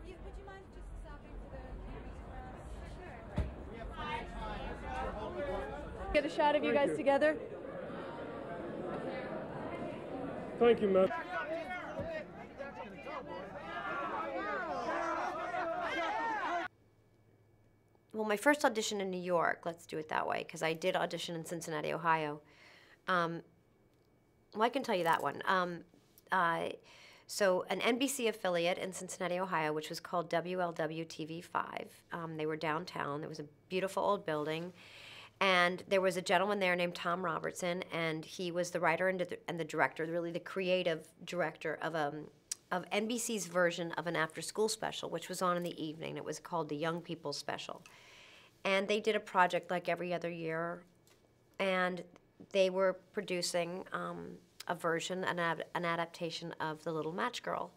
Would you mind just stopping for the cameras for us? Sure. Get a shot of you guys together. Thank you, Matt. Well, my first audition in New York, let's do it that way, because I did audition in Cincinnati, Ohio. Well, I can tell you that one. So an NBC affiliate in Cincinnati, Ohio, which was called WLW-TV5. They were downtown. There was a beautiful old building. And there was a gentleman there named Tom Robertson, and he was the writer and the director, really the creative director of NBC's version of an after-school special, which was on in the evening. It was called the Young People Special. And they did a project like every other year, and they were producing a version, an adaptation of The Little Match Girl.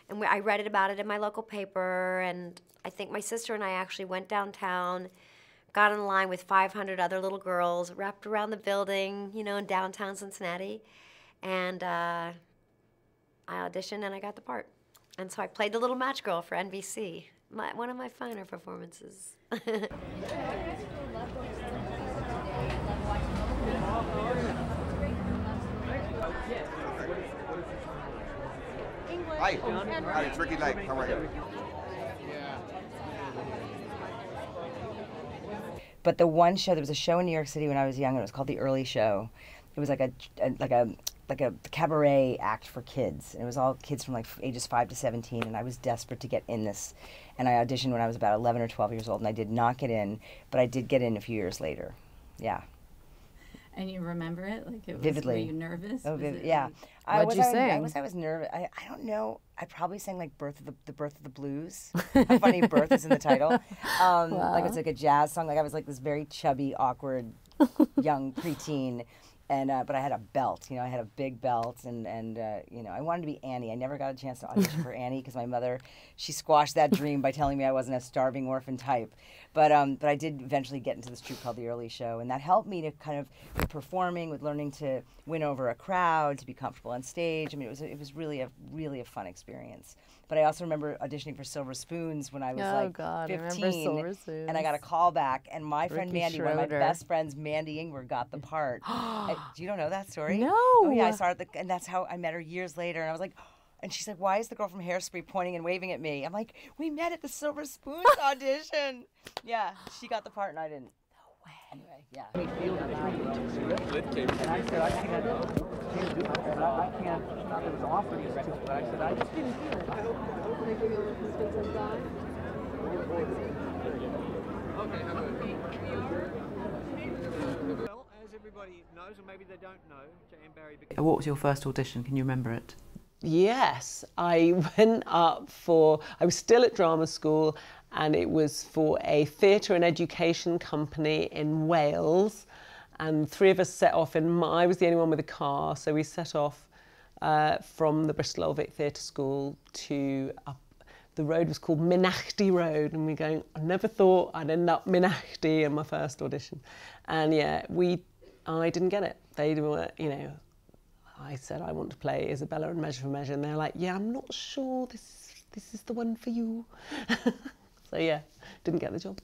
And I read about it in my local paper, and I think my sister and I actually went downtown, got in line with 500 other little girls, wrapped around the building, you know, in downtown Cincinnati, and I auditioned and I got the part. And so I played the Little Match Girl for NBC, one of my finer performances. Hi, it's Ricki Lake. How are you? But the one show, there was a show in New York City when I was young, and it was called The Early Show. It was like a cabaret act for kids, and it was all kids from like ages 5 to 17. And I was desperate to get in this, and I auditioned when I was about 11 or 12 years old, and I did not get in, but I did get in a few years later. Yeah. And you remember it? Like it was, vividly. Were you nervous? Oh, yeah. What'd you sing? I was nervous. I don't know. I probably sang like The Birth of the Blues. How funny Birth is in the title. Wow. Like it's like a jazz song. Like I was like this very chubby, awkward, young preteen. And but I had a belt, you know, I had a big belt, and you know, I wanted to be Annie. I never got a chance to audition for Annie because my mother, she squashed that dream by telling me I wasn't a starving orphan type. But I did eventually get into this troupe called The Early Show, and that helped me to kind of with performing, with learning to win over a crowd, to be comfortable on stage. I mean, it was really a fun experience. But I also remember auditioning for Silver Spoons when I was like 15, I remember Silver Spoons. And I got a call back, and my friend Ricky Mandy, one of my Schroeder. best friends, Mandy Ingwer, got the part. You don't know that story? No. Oh yeah, I saw her and that's how I met her years later. And I was like, and she's like, "Why is the girl from Hairspray pointing and waving at me?" I'm like, "We met at the Silver Spoons audition." Yeah, she got the part and I didn't. No way. Anyway, yeah. And I said, I can't do it. I can't. It was offering us to, but I said, I just didn't do it. They give you a little bit of time. Well, as everybody knows, or maybe they don't know, J.M. Barrie became... What was your first audition? Can you remember it? Yes, I went up for, I was still at drama school, and it was for a theatre and education company in Wales, and 3 of us set off I was the only one with a car, so we set off from the Bristol Old Vic Theatre School to the road was called Mynachdy Road, and we're going, I never thought I'd end up Mynachdy in my first audition. And yeah, I didn't get it. They were, you know, I said I want to play Isabella and Measure for Measure, and they're like, yeah, I'm not sure this is the one for you. So yeah, didn't get the job.